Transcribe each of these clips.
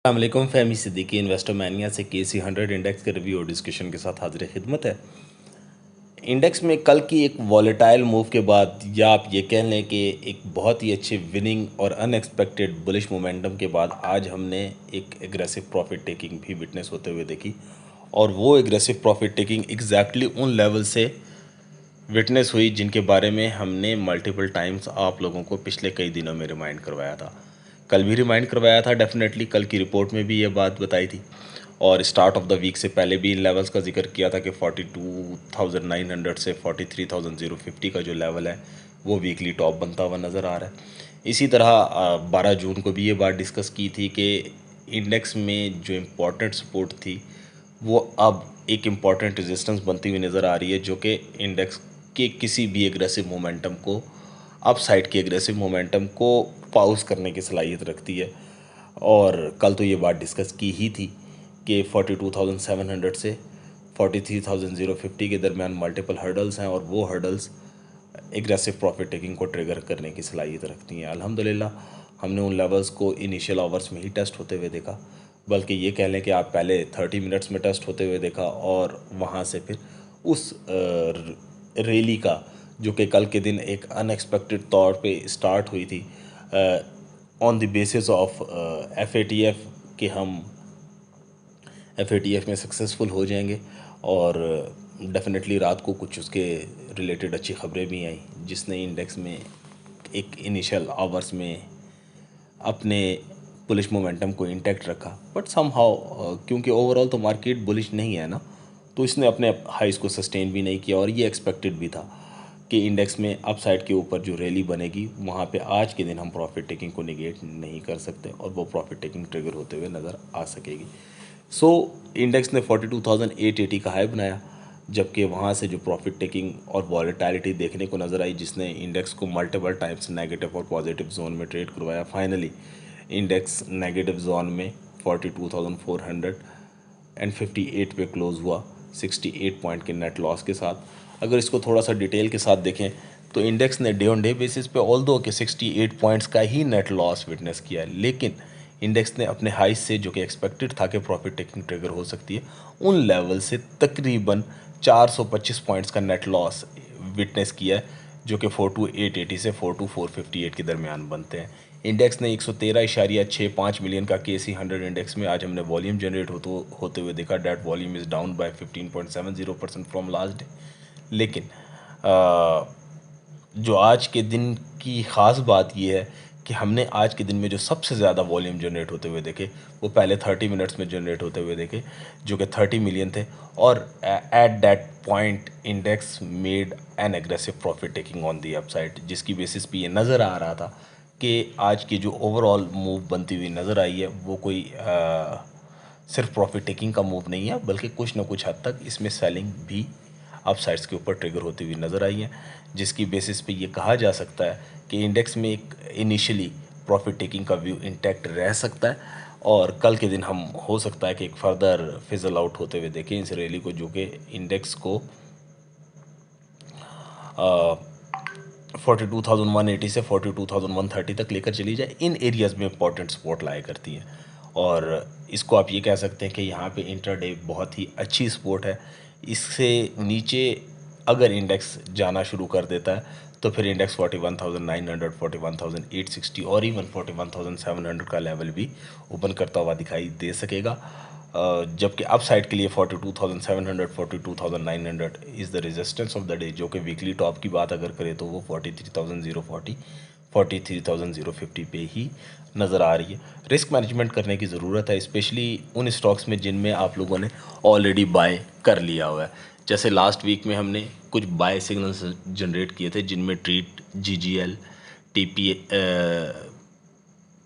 अस्सलामुअलैकुम फ़हमी Siddiqui investor mania से KC 100 index के रिव्यू और डिस्कशन के साथ हाजिर खिदमत है। इंडेक्स में कल की एक वॉलेटाइल मूव के बाद या आप ये कह लें कि एक बहुत ही अच्छे विनिंग और अनएक्सपेक्टेड बुलिश मोमेंटम के बाद आज हमने एक एग्रेसिव प्रॉफिट टेकिंग भी विटनेस होते हुए देखी और वो एग्रेसिव प्रॉफिट टेकिंग एग्जैक्टली उन लेवल से विटनेस हुई जिनके बारे में हमने मल्टीपल टाइम्स आप लोगों को पिछले कई दिनों में रिमाइंड करवाया था। कल भी रिमाइंड करवाया था, डेफिनेटली कल की रिपोर्ट में भी ये बात बताई थी और स्टार्ट ऑफ द वीक से पहले भी इन लेवल्स का जिक्र किया था कि 42,900 से 43,050 का जो लेवल है वो वीकली टॉप बनता हुआ नज़र आ रहा है। इसी तरह 12 जून को भी ये बात डिस्कस की थी कि इंडेक्स में जो इम्पोर्टेंट सपोर्ट थी वो अब एक इम्पॉर्टेंट रेजिस्टेंस बनती हुई नज़र आ रही है, जो कि इंडेक्स के किसी भी एग्रेसिव मोमेंटम को, अप साइड के एग्रेसिव मोमेंटम को पाउस करने की सलाहियत रखती है। और कल तो ये बात डिस्कस की ही थी कि 42,700 से 43,050 के दरमियान मल्टीपल हर्डल्स हैं और वो हर्डल्स एग्रेसिव प्रॉफिट टेकिंग को ट्रिगर करने की सलाहियत रखती हैं। अल्हम्दुलिल्लाह हमने उन लेवल्स को इनिशियल आवर्स में ही टेस्ट होते हुए देखा, बल्कि ये कह लें कि आप पहले 30 मिनट्स में टेस्ट होते हुए देखा और वहाँ से फिर उस रैली का, जो कि कल के दिन एक अनएक्सपेक्टेड तौर पे स्टार्ट हुई थी on the basis of FATF कि हम FATF में सक्सेसफुल हो जाएंगे और डेफिनेटली रात को कुछ उसके रिलेटेड अच्छी खबरें भी आई जिसने इंडेक्स में एक इनिशियल आवर्स में अपने बुलिश मोमेंटम को इंटैक्ट रखा। बट समहाउ क्योंकि ओवरऑल तो मार्केट बुलिश नहीं है ना, तो इसने अपने हाइस को सस्टेन भी नहीं किया और ये एक्सपेक्टेड भी था कि इंडेक्स में अपसाइड के ऊपर जो रैली बनेगी वहाँ पे आज के दिन हम प्रॉफिट टेकिंग को निगेट नहीं कर सकते और वो प्रॉफिट टेकिंग ट्रिगर होते हुए नज़र आ सकेगी। सो इंडेक्स ने 42,880 का हाई बनाया, जबकि वहाँ से जो प्रॉफिट टेकिंग और वॉलेटिलिटी देखने को नज़र आई जिसने इंडेक्स को मल्टीपल टाइम्स नेगेटिव और पॉजिटिव जोन में ट्रेड करवाया, फाइनली इंडेक्स नेगेटिव जोन में 42,458 पे क्लोज हुआ 68 पॉइंट के नेट लॉस के साथ। अगर इसको थोड़ा सा डिटेल के साथ देखें तो इंडेक्स ने डे ऑन डे बेसिस पे ऑल दो के 68 पॉइंट्स का ही नेट लॉस विटनेस किया है, लेकिन इंडेक्स ने अपने हाई से, जो कि एक्सपेक्टेड था कि प्रॉफिट टेकिंग ट्रिगर हो सकती है, उन लेवल से तकरीबन 425 पॉइंट्स का नेट लॉस विटनेस किया है, जो कि 42,880 से 42,458 के दरमियान बनते हैं। इंडेक्स ने 113.65 मिलियन का KC 100 इंडेक्स में आज हमने वॉल्यूम जनरेट होते हुए देखा। That volume is down by 15.70% from last day. लेकिन जो आज के दिन की ख़ास बात यह है कि हमने आज के दिन में जो सबसे ज़्यादा वॉल्यूम जनरेट होते हुए देखे वो पहले 30 मिनट्स में जनरेट होते हुए देखे, जो कि 30 मिलियन थे और at that point index made an aggressive profit taking on the upside, जिसकी बेसिस पे ये नज़र आ रहा था कि आज की जो ओवरऑल मूव बनती हुई नज़र आई है वो कोई सिर्फ प्रॉफिट टेकिंग का मूव नहीं है, बल्कि कुछ ना कुछ हद तक इसमें सेलिंग भी अपसाइड्स के ऊपर ट्रिगर होती हुई नज़र आई है, जिसकी बेसिस पे ये कहा जा सकता है कि इंडेक्स में एक इनिशियली प्रॉफिट टेकिंग का व्यू इंटैक्ट रह सकता है और कल के दिन हम हो सकता है कि एक फर्दर फिजल आउट होते हुए देखें इस रैली को, जो कि इंडेक्स को 42,180 से 42,130 तक लेकर चली जाए। इन एरियाज़ में इंपॉर्टेंट सपोर्ट लाया करती है और इसको आप ये कह सकते हैं कि यहाँ पे इंट्राडे बहुत ही अच्छी सपोर्ट है। इससे नीचे अगर इंडेक्स जाना शुरू कर देता है तो फिर इंडेक्स 41,900, 41,860 और इवन 41,700 का लेवल भी ओपन करता हुआ दिखाई दे सकेगा, जबकि अप साइड के लिए 42,700, 42,900 is the resistance of the day, जो कि वीकली टॉप की बात अगर करें तो वो 43,040, 43,050 पे ही नज़र आ रही है। रिस्क मैनेजमेंट करने की ज़रूरत है, स्पेशली उन स्टॉक्स में जिनमें आप लोगों ने ऑलरेडी बाय कर लिया हुआ है। जैसे लास्ट वीक में हमने कुछ बाय सिग्नल्स जनरेट किए थे जिनमें treat, GGL,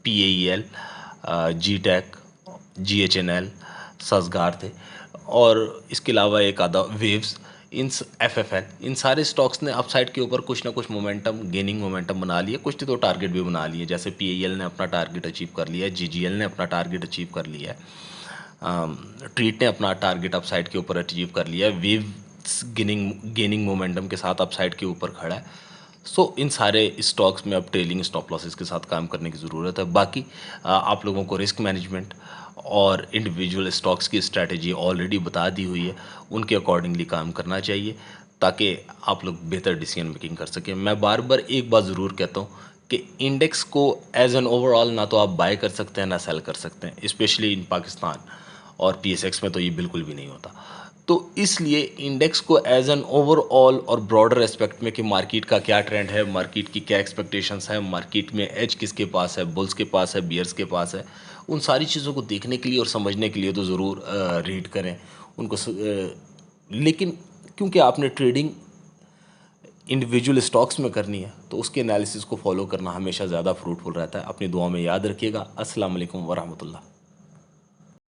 PAEL, GTEC, GHNL, ससगार थे और इसके अलावा एक आधा वेव्स, इन FFN, इन सारे स्टॉक्स ने अपसाइड के ऊपर कुछ ना कुछ मोमेंटम, गेनिंग मोमेंटम बना लिया, कुछ तो टारगेट भी बना लिए। जैसे PAEL ने अपना टारगेट अचीव कर लिया है, GGL ने अपना टारगेट अचीव कर लिया है, ट्रीट ने अपना टारगेट अपसाइड के ऊपर अचीव कर लिया है, वेव्स गेनिंग मोमेंटम के साथ अपसाइड के ऊपर खड़ा है। सो इन सारे स्टॉक्स में अब ट्रेलिंग स्टॉप लॉसेस के साथ काम करने की ज़रूरत है। बाकी आप लोगों को रिस्क मैनेजमेंट और इंडिविजुअल स्टॉक्स की स्ट्रैटेजी ऑलरेडी बता दी हुई है, उनके अकॉर्डिंगली काम करना चाहिए ताकि आप लोग बेहतर डिसीजन मेकिंग कर सकें। मैं बार बार एक बात ज़रूर कहता हूँ कि इंडेक्स को एज एन ओवरऑल ना तो आप बाय कर सकते हैं ना सेल कर सकते हैं, स्पेशली इन पाकिस्तान, और पीएसएक्स में तो ये बिल्कुल भी नहीं होता। तो इसलिए इंडेक्स को एज एन ओवरऑल और ब्रॉडर एस्पेक्ट में कि मार्केट का क्या ट्रेंड है, मार्केट की क्या एक्सपेक्टेशंस है, मार्केट में एज किसके पास है, बुल्स के पास है, बियर्स के पास है, उन सारी चीज़ों को देखने के लिए और समझने के लिए तो ज़रूर रीड करें उनको। लेकिन क्योंकि आपने ट्रेडिंग इंडिविजुअल स्टॉक्स में करनी है तो उसके एनालिसिस को फॉलो करना हमेशा ज़्यादा फ्रूटफुल रहता है। अपनी दुआ में याद रखिएगा। अस्सलाम वालेकुम वरहमतुल्लाह।